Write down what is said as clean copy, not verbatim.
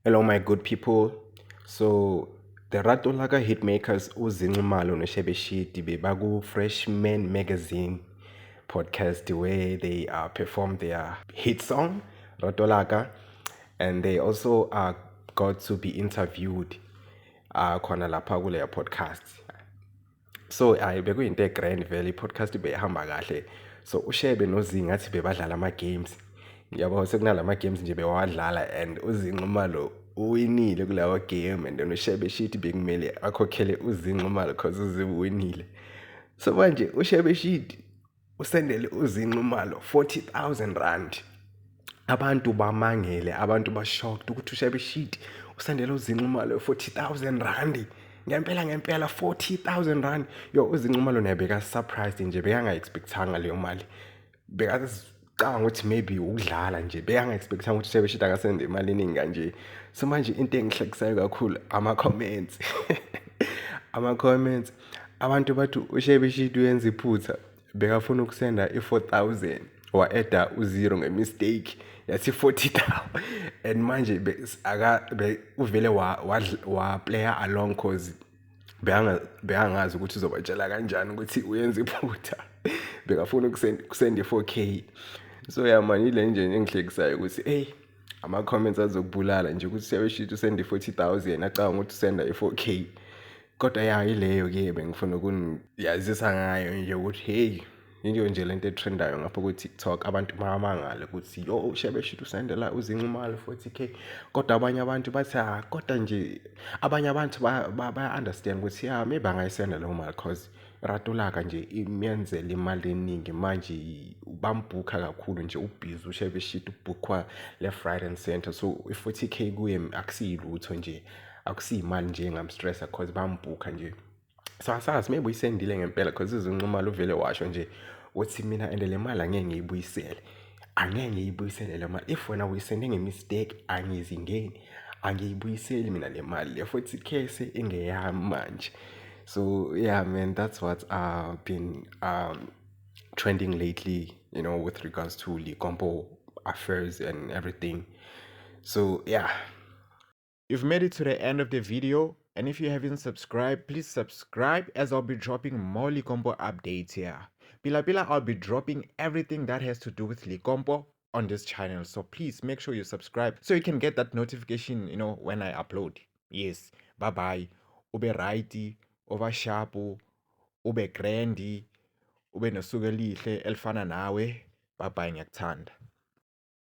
Hello, my good people. So, the Ratolaga Hitmakers Uzinumalo no Shebeshiti Bebagu Freshman Magazine podcast where they perform their hit song, Ratolaga, and they also got to be interviewed khona lapha kuleya podcast. So bekuyinto egrand vele i-podcast beyihamba kahle. So uShebe noZingi ngathi bebadlala ama-games. Yabo sekunalama games nje bewadlala and uZinxumalo uwinile kulawa game and then uShebe Shithi bekumele akhokhele uZinxumalo because uziwinile. So manje uShebe Shithi usendele uZinxumalo 40,000 rand. Abantu bamangele, abantu bashocked ukuthi uShebe Shithi usendele uZinxumalo 40,000 rand. Ngempela 40,000 rand. Yo uZinxumalo naye beka surprised nje bekanga expectanga leyo mali. Bekacabanga ukuthi maybe ukudlala nje bekanga expectanga ukuthi uShebe Shithi akasende imali eningi kanje. So manje into engihlekisayo kakhulu ama comments. Ama comments abantu bathi uShebe Shithi uyenza iphutha bekafuna ukusenda i4,000 wa-eda u0 ngemistake yathi 40,000 and manje uvele wa player along cause beyangazi ukuthi uzobatshela kanjani ukuthi uyenza iphutha bekafuna ukusenda i4K. So man ile nje engihlekisayo ukuthi ama comments azokubulala nje ukuthi Ushebe Shithi usenda i40,000 acabanga ukuthi usenda i4K. Kodwa ileyo ke bengifuna ukuniyazisa ngayo nje ukuthi into nje lento etrendayo ngapha ku TikTok abantu bayamangala ukuthi yo uShebe Shithi usendela uZinxumalo 40K. Kodwa abanye abantu bathi kodwa nje abanye abantu baya understand ukuthi maybe angayisenda leyo mali cause Ratolaka nje imenzela imali eningi manje bambhuka kakhulu nje ubhizi uShebe Shithi ubhukhwa left right and center. So i40K kuye akusiyilutho nje, akusiyimali nje ngamstressa cause bambhuka nje. So asazi maybe uyisendile ngempela cause uZinxumalo uvele washo nje uthi mina ende le mali angeke ngiyibuyisele le mali. If wena uyisende ngemistake angizingeni angiyibuyiseli mina le mali le 40K se ingeyami manje. So yeah man, that's what's been trending lately, with regards to Likompo affairs and everything. So yeah. You've made it to the end of the video, and if you haven't subscribed, please subscribe as I'll be dropping more Likompo updates here. Pila, I'll be dropping everything that has to do with Likompo on this channel. So please make sure you subscribe so you can get that notification, when I upload. Yes, bye-bye. Ube righty, over sharpu, ube grandi, ube nosuku elihle elifana nawe. Bye-bye, ngiyakuthanda.